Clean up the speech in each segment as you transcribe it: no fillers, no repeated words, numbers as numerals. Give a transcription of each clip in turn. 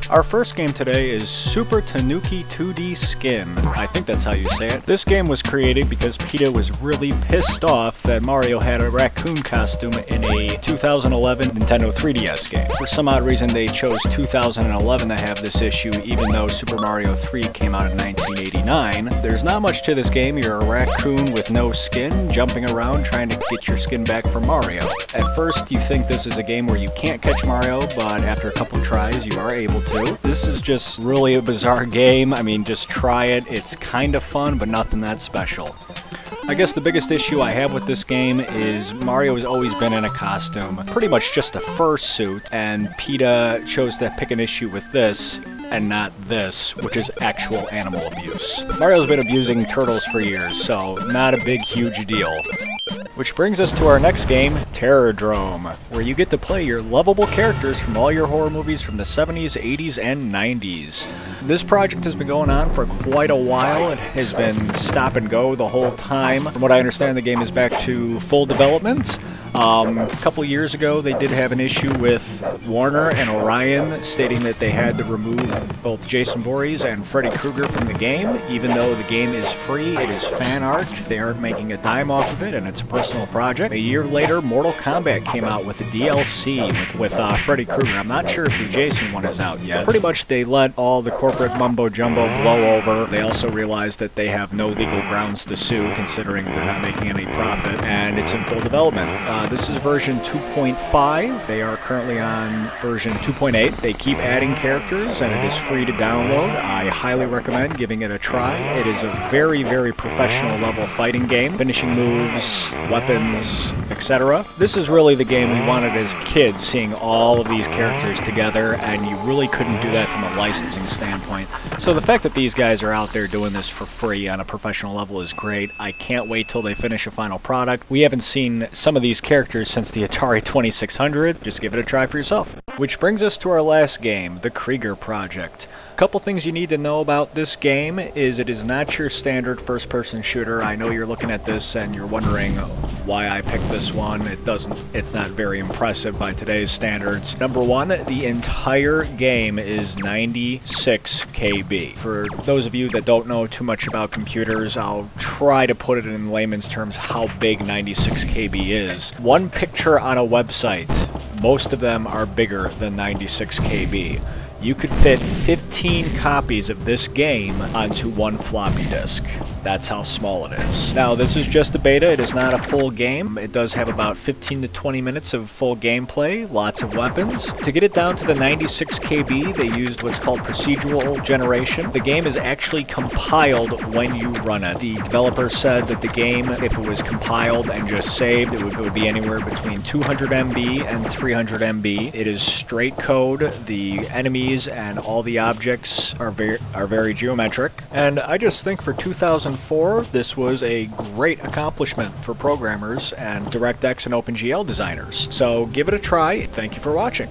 Our first game today is Super Tanooki 2D Skin. I think that's how you say it. This game was created because PETA was really pissed off that Mario had a raccoon costume in a 2011 Nintendo 3DS game. For some odd reason they chose 2011 to have this issue, even though Super Mario 3 came out in 1989. There's not much to this game. You're a raccoon with no skin, jumping around trying to get your skin back from Mario. At first you think this is a game where you can't catch Mario, but after a couple tries you are able to. This is just really a bizarre game. I mean, just try it. It's kind of fun, but nothing that special. I guess the biggest issue I have with this game is Mario has always been in a costume, pretty much just a fursuit, and PETA chose to pick an issue with this and not this, which is actual animal abuse. Mario's been abusing turtles for years, so not a big, huge deal. Which brings us to our next game, TerrorDrome, where you get to play your lovable characters from all your horror movies from the 70s, 80s, and 90s. This project has been going on for quite a while. It has been stop and go the whole time. From what I understand, the game is back to full development. A couple years ago, they did have an issue with Warner and Orion stating that they had to remove both Jason Voorhees and Freddy Krueger from the game. Even though the game is free, it is fan art. They aren't making a dime off of it, and it's a personal project. A year later, Mortal Kombat came out with a DLC with Freddy Krueger. I'm not sure if the Jason one is out yet. Pretty much, they let all the corporate mumbo-jumbo blow over. They also realized that they have no legal grounds to sue, considering they're not making any profit, and it's in full development. This is version 2.5. They are currently on version 2.8. They keep adding characters, and it is free to download. I highly recommend giving it a try. It is a very, very professional level fighting game. Finishing moves, weapons, etc. This is really the game we wanted as kids, seeing all of these characters together, and you really couldn't do that from a licensing standpoint. So the fact that these guys are out there doing this for free on a professional level is great. I can't wait till they finish a final product. We haven't seen some of these characters since the Atari 2600. Just give it a try for yourself. Which brings us to our last game, the Krieger Project. A couple things you need to know about this game is it is not your standard first-person shooter. I know you're looking at this and you're wondering why I picked this one. It's not very impressive by today's standards. Number one, the entire game is 96 KB. For those of you that don't know too much about computers, I'll try to put it in layman's terms how big 96 KB is. One picture on a website, most of them are bigger than 96 KB. You could fit 15 copies of this game onto one floppy disk. That's how small it is. Now, this is just a beta. It is not a full game. It does have about 15 to 20 minutes of full gameplay, lots of weapons. To get it down to the 96 KB, they used what's called procedural generation. The game is actually compiled when you run it. The developer said that the game, if it was compiled and just saved, it would be anywhere between 200 MB and 300 MB. It is straight code. The enemies and all the objects are very geometric, and I just think for 2004 this was a great accomplishment for programmers and DirectX and OpenGL designers. So give it a try. Thank you for watching.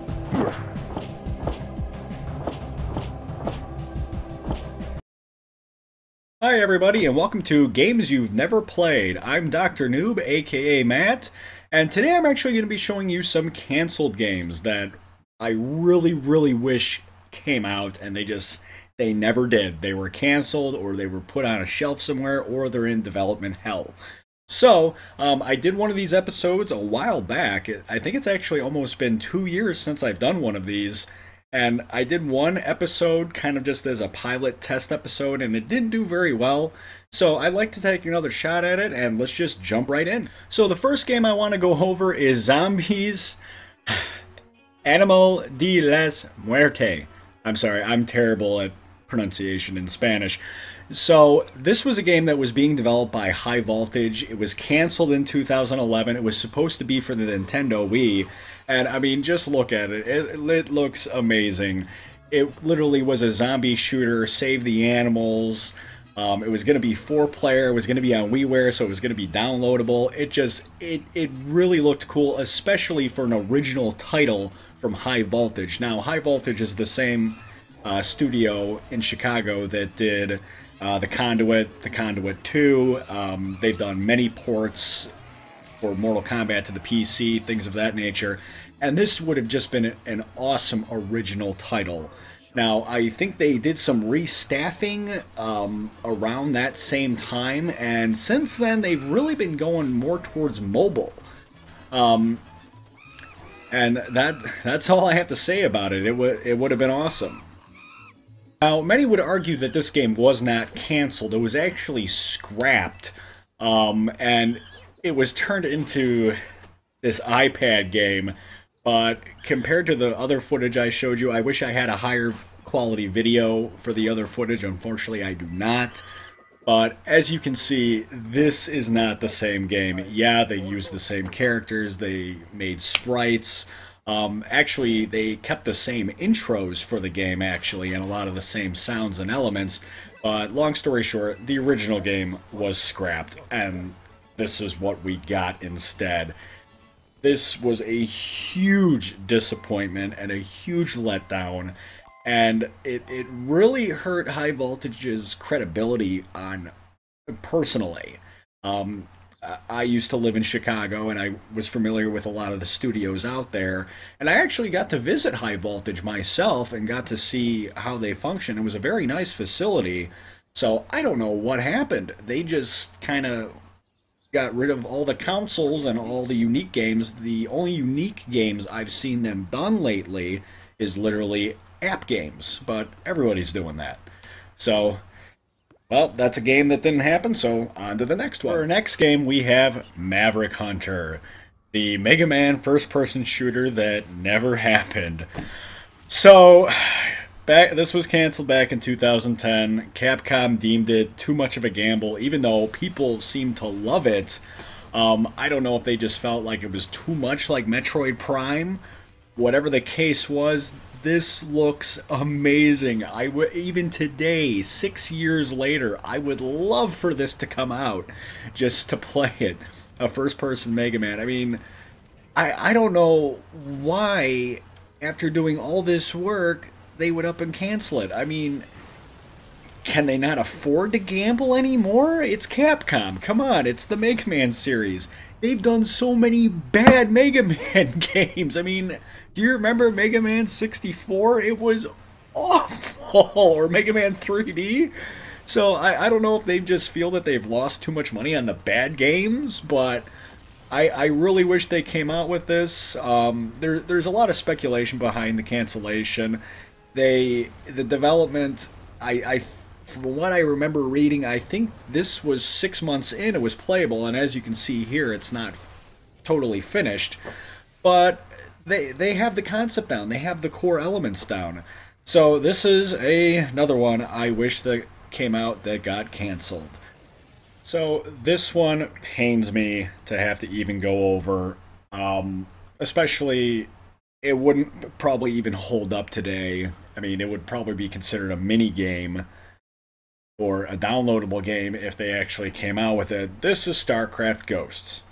Hi everybody, and welcome to Games You've Never Played. I'm Dr. Noob, aka Matt, and today I'm actually going to be showing you some canceled games that I really wish came out, and they never did. They were canceled, or they were put on a shelf somewhere, or they're in development hell. So, I did one of these episodes a while back. I think it's actually almost been 2 years since I've done one of these, and I did one episode kind of just as a pilot test episode, and it didn't do very well. So I'd like to take another shot at it, and let's just jump right in. So the first game I want to go over is Zombies Animal de las Muerte. I'm sorry, I'm terrible at pronunciation in Spanish. So this was a game that was being developed by High Voltage. It was canceled in 2011. It was supposed to be for the Nintendo Wii. And I mean, just look at it. It looks amazing. It literally was a zombie shooter, save the animals. It was going to be 4-player. It was going to be on WiiWare, so it was going to be downloadable. It really looked cool, especially for an original title from High Voltage. Now, High Voltage is the same studio in Chicago that did The Conduit 2. They've done many ports for Mortal Kombat to the PC, things of that nature. And this would have just been an awesome original title. Now, I think they did some restaffing around that same time, and since then they've really been going more towards mobile. And that's all I have to say about it. It would have been awesome. Now, many would argue that this game was not canceled. It was actually scrapped, and it was turned into this iPad game. But compared to the other footage I showed you, I wish I had a higher quality video for the other footage. Unfortunately, I do not. But as you can see, this is not the same game. Yeah, they used the same characters, they made sprites. Actually, they kept the same intros for the game, actually, and a lot of the same sounds and elements. But long story short, the original game was scrapped, and this is what we got instead. This was a huge disappointment and a huge letdown, and it really hurt High Voltage's credibility on personally. I used to live in Chicago, and I was familiar with a lot of the studios out there, and I actually got to visit High Voltage myself and got to see how they function. It was a very nice facility, so I don't know what happened. They just kind of got rid of all the consoles and all the unique games. The only unique games I've seen them done lately is literally app games, but everybody's doing that. So, well, that's a game that didn't happen, so on to the next one. For our next game, we have Maverick Hunter, the Mega Man first-person shooter that never happened. So, this was canceled back in 2010. Capcom deemed it too much of a gamble, even though people seemed to love it. I don't know if they just felt like it was too much like Metroid Prime. Whatever the case was, this looks amazing. Even today, 6 years later, I would love for this to come out just to play it. A first-person Mega Man. I mean, I don't know why, after doing all this work, they would up and cancel it. I mean, can they not afford to gamble anymore? It's Capcom. Come on, it's the Mega Man series. They've done so many bad Mega Man games. I mean, do you remember Mega Man 64? It was awful. Or Mega Man 3D. So I don't know if they just feel that they've lost too much money on the bad games, but I really wish they came out with this. There's a lot of speculation behind the cancellation. The development, from what I remember reading, I think this was 6 months in, it was playable, and as you can see here, it's not totally finished. But they have the concept down, they have the core elements down. So this is another one I wish that came out that got canceled. So this one pains me to have to even go over, especially it wouldn't probably even hold up today. I mean, it would probably be considered a mini game or a downloadable game if they actually came out with it. This is StarCraft Ghosts.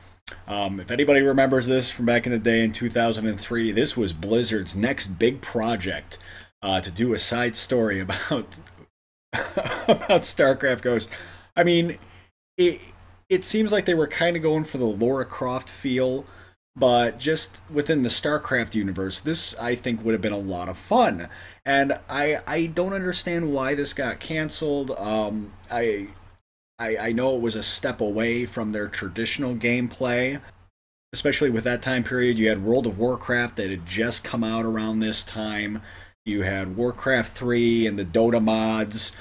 If anybody remembers this from back in the day in 2003, this was Blizzard's next big project to do a side story about about StarCraft Ghosts. I mean, it seems like they were kind of going for the Lara Croft feel, but just within the StarCraft universe, this, I think, would have been a lot of fun. And I don't understand why this got canceled. I know it was a step away from their traditional gameplay, especially with that time period. You had World of Warcraft that had just come out around this time. You had Warcraft 3 and the Dota mods.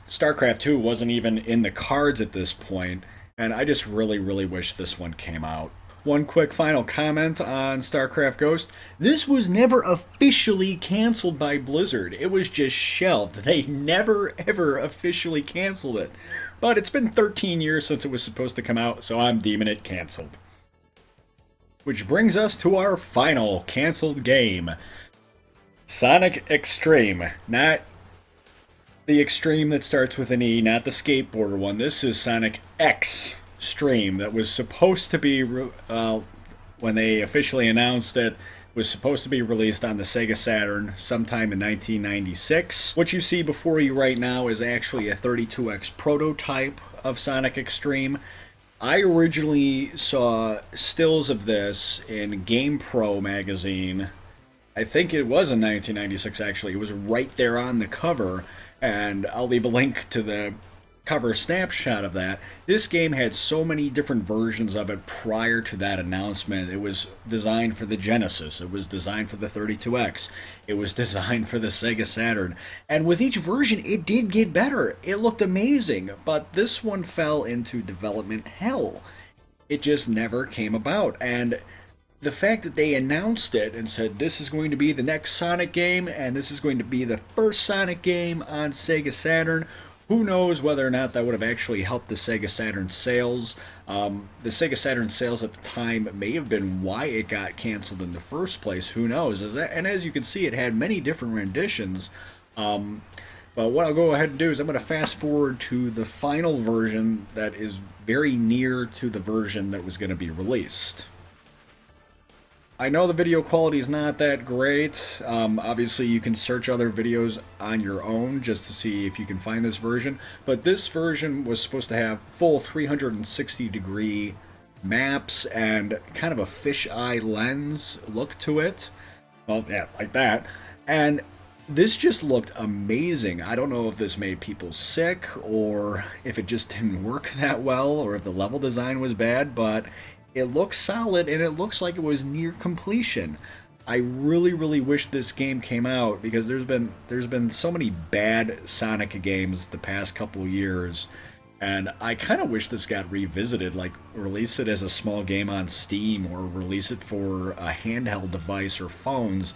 StarCraft 2 wasn't even in the cards at this point, and I just really, really wish this one came out. One quick final comment on StarCraft Ghost. This was never officially canceled by Blizzard. It was just shelved. They never, ever officially canceled it. But it's been 13 years since it was supposed to come out, so I'm deeming it canceled. Which brings us to our final canceled game. Sonic Xtreme. Not the Extreme that starts with an E, not the skateboarder one. This is Sonic Xtreme that was supposed to be, when they officially announced it, was supposed to be released on the Sega Saturn sometime in 1996. What you see before you right now is actually a 32X prototype of Sonic Xtreme. I originally saw stills of this in GamePro magazine I think it was in 1996, actually. It was right there on the cover, and I'll leave a link to the cover snapshot of that. This game had so many different versions of it prior to that announcement. It was designed for the Genesis, it was designed for the 32X, it was designed for the Sega Saturn, and with each version it did get better. It looked amazing, but this one fell into development hell. It just never came about, and the fact that they announced it and said this is going to be the next Sonic game and this is going to be the first Sonic game on Sega Saturn, who knows whether or not that would have actually helped the Sega Saturn sales. The Sega Saturn sales at the time may have been why it got canceled in the first place. Who knows? And as you can see, it had many different renditions. But what I'll go ahead and do is I'm going to fast forward to the final version that is very near to the version that was going to be released. I know the video quality is not that great. Obviously, you can search other videos on your own just to see if you can find this version. But this version was supposed to have full 360-degree maps and kind of a fisheye lens look to it. Well, yeah, like that. And this just looked amazing. I don't know if this made people sick or if it just didn't work that well or if the level design was bad, but it looks solid, and it looks like it was near completion. I really, really wish this game came out because there's been so many bad Sonic games the past couple years, and I kind of wish this got revisited, like release it as a small game on Steam or release it for a handheld device or phones.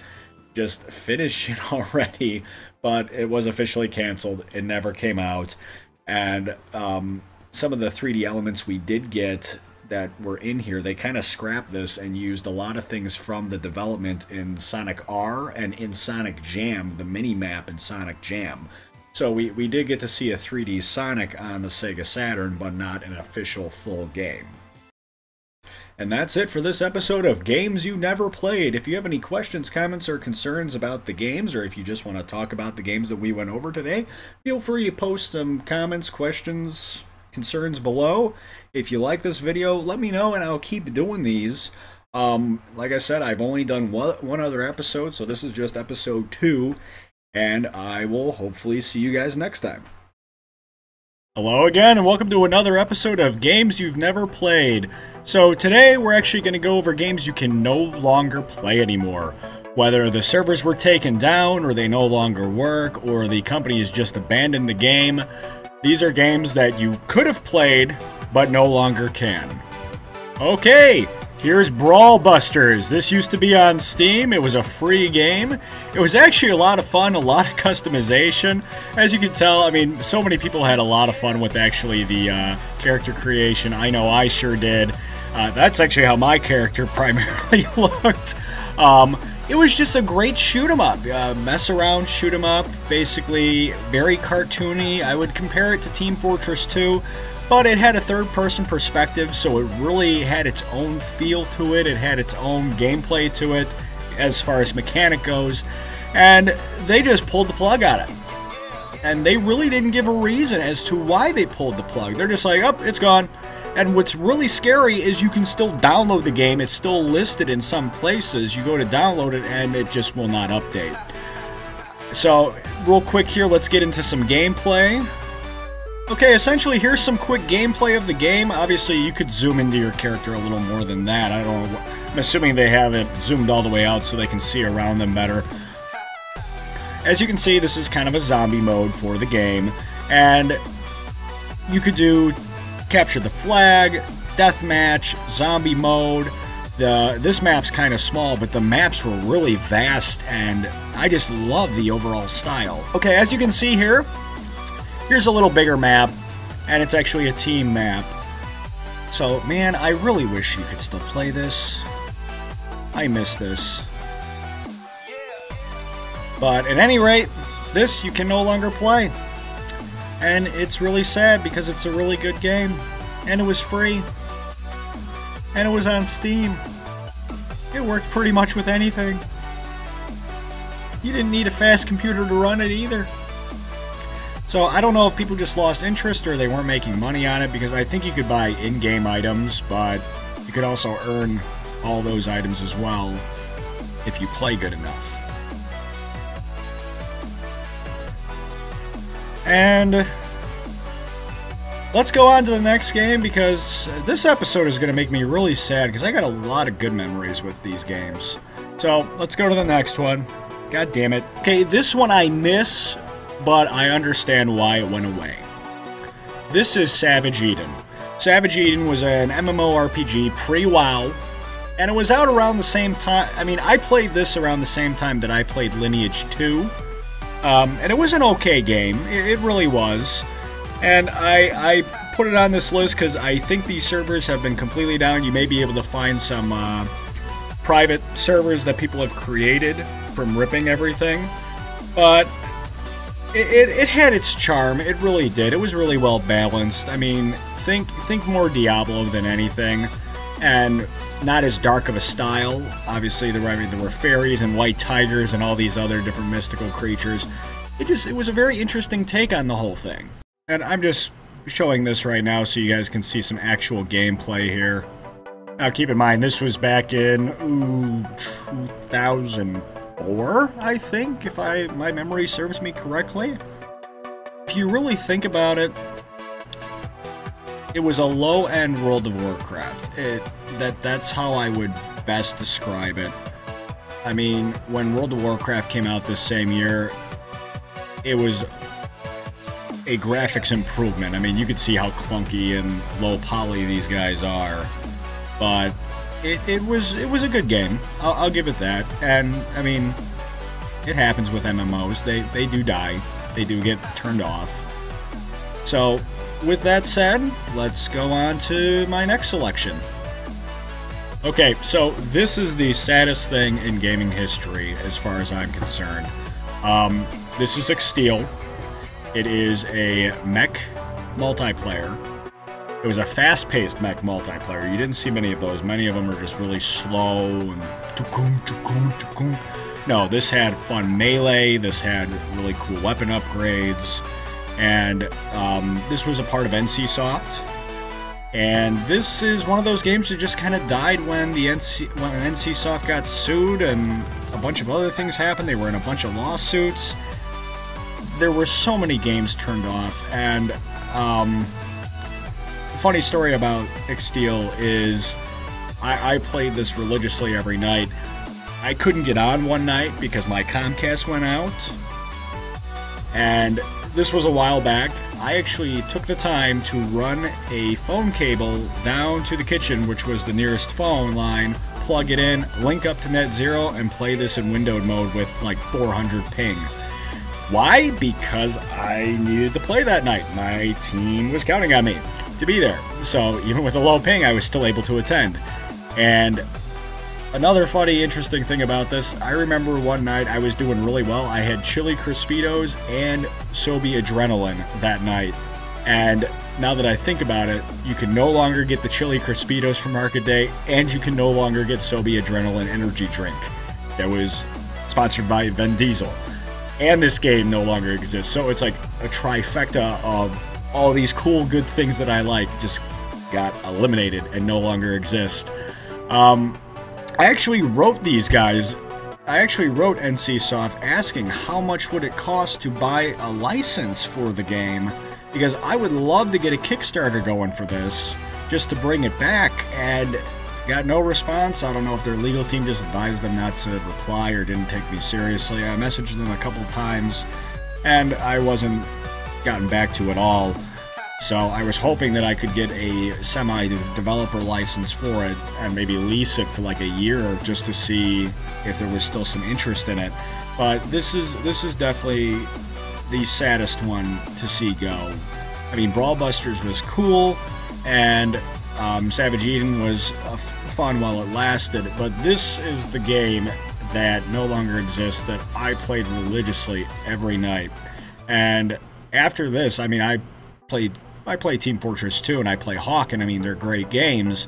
Just finish it already, but it was officially canceled. It never came out, and some of the 3D elements we did get that were in here, they kind of scrapped this and used a lot of things from the development in Sonic R and in Sonic Jam, the mini-map in Sonic Jam. So we did get to see a 3D Sonic on the Sega Saturn, but not an official full game. And that's it for this episode of Games You Never Played. If you have any questions, comments, or concerns about the games, or if you just want to talk about the games that we went over today, feel free to post some comments, questions, concerns below. If you like this video, let me know and I'll keep doing these. Like I said, I've only done one other episode, so this is just episode 2, and I will hopefully see you guys next time. Hello again, and welcome to another episode of Games You've Never Played. So today we're actually going to go over games you can no longer play anymore. Whether the servers were taken down, or they no longer work, or the company has just abandoned the game, these are games that you could have played, but no longer can. Okay, here's Brawl Busters. This used to be on Steam. It was a free game. It was actually a lot of fun, a lot of customization. As you can tell, I mean, so many people had a lot of fun with actually the character creation. I know I sure did. That's actually how my character primarily looked. It was just a great shoot-'em-up, mess around shoot-'em-up, basically very cartoony. I would compare it to Team Fortress 2, but it had a third-person perspective, so it really had its own feel to it. It had its own gameplay to it as far as mechanic goes, and they just pulled the plug on it. And they really didn't give a reason as to why they pulled the plug. They're just like, oh, it's gone. And what's really scary is you can still download the game. It's still listed in some places. You go to download it and it just will not update. So, real quick here, let's get into some gameplay. Okay, essentially, here's some quick gameplay of the game. Obviously, you could zoom into your character a little more than that. I don't know. I'm assuming they have it zoomed all the way out so they can see around them better. As you can see, this is kind of a zombie mode for the game. And you could do capture the flag, deathmatch, zombie mode. This map's kind of small, but the maps were really vast, and I just love the overall style. Okay, as you can see here, here's a little bigger map, and it's actually a team map. So, man, I really wish you could still play this. I miss this. But at any rate, this you can no longer play. And it's really sad because it's a really good game. And it was free. And it was on Steam. It worked pretty much with anything. You didn't need a fast computer to run it either. So I don't know if people just lost interest or they weren't making money on it, because I think you could buy in-game items, but you could also earn all those items as well if you play good enough. And let's go on to the next game, because this episode is going to make me really sad, because I got a lot of good memories with these games. So let's go to the next one. God damn it. Okay, this one I miss, but I understand why it went away. This is Savage Eden. Savage Eden was an MMORPG pre-WoW, and it was out around the same time. I mean, I played this around the same time that I played Lineage 2, and it was an okay game. It really was. And I put it on this list because I think these servers have been completely down. You may be able to find some private servers that people have created from ripping everything, but it had its charm. It really did. It was really well balanced. I mean, think more Diablo than anything, and not as dark of a style. Obviously, there were fairies and white tigers and all these other different mystical creatures. It was a very interesting take on the whole thing. And I'm just showing this right now so you guys can see some actual gameplay here. Now keep in mind, this was back in 2004, I think, if my memory serves me correctly. If you really think about it, it was a low-end World of Warcraft. That's how I would best describe it. I mean, when World of Warcraft came out this same year, it was a graphics improvement. I mean, you could see how clunky and low poly these guys are, but it was a good game. I'll give it that. And I mean, it happens with MMOs. They do die. They do get turned off. So with that said, let's go on to my next selection. Okay, so this is the saddest thing in gaming history as far as I'm concerned. This is Exteel. It is a mech multiplayer. It was a fast-paced mech multiplayer. You didn't see many of those. Many of them are just really slow and... No, this had fun melee. This had really cool weapon upgrades. And this was a part of NCSoft. And this is one of those games that just kind of died when NCSoft got sued and a bunch of other things happened. They were in a bunch of lawsuits. There were so many games turned off, and funny story about Exteel is I played this religiously every night. I couldn't get on one night because my Comcast went out, and this was a while back. I actually took the time to run a phone cable down to the kitchen, which was the nearest phone line, plug it in, link up to net zero, and play this in windowed mode with like 400 ping. Why? Because I needed to play that night. My team was counting on me to be there. So even with a low ping, I was still able to attend. And another funny, interesting thing about this, I remember one night I was doing really well. I had Chili Crispitos and Sobe Adrenaline that night. And now that I think about it, you can no longer get the Chili Crispitos from Market Day, and you can no longer get Sobe Adrenaline energy drink that was sponsored by Vin Diesel. And this game no longer exists. So it's like a trifecta of all these cool, good things that I like just got eliminated and no longer exist. I actually wrote these guys. I actually wrote NCSoft asking how much would it cost to buy a license for the game, because I would love to get a Kickstarter going for this just to bring it back, and got no response. I don't know if their legal team just advised them not to reply or didn't take me seriously. I messaged them a couple times, and I wasn't gotten back to at all. So I was hoping that I could get a semi-developer license for it and maybe lease it for like a year just to see if there was still some interest in it. But this is definitely the saddest one to see go. I mean, Brawl Busters was cool, and Savage Eden was fun while it lasted, but this is the game that no longer exists that I played religiously every night. And after this, I mean, I play Team Fortress 2 and I play Hawk, and I mean, they're great games,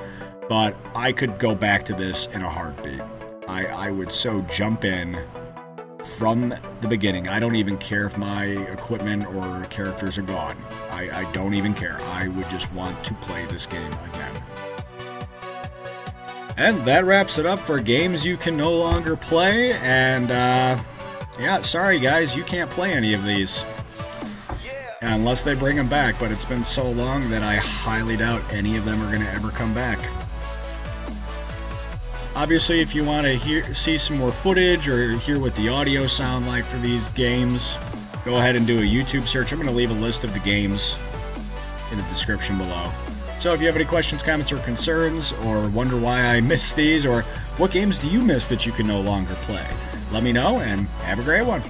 but I could go back to this in a heartbeat. I would so jump in from the beginning. I don't even care if my equipment or characters are gone. I don't even care. I would just want to play this game again. And that wraps it up for games you can no longer play, and yeah, sorry guys, you can't play any of these. Unless they bring them back, but it's been so long that I highly doubt any of them are going to ever come back. Obviously, if you want to see some more footage or hear what the audio sound like for these games, go ahead and do a YouTube search. I'm going to leave a list of the games in the description below. So if you have any questions, comments, or concerns, or wonder why I missed these, or what games do you miss that you can no longer play, let me know, and have a great one.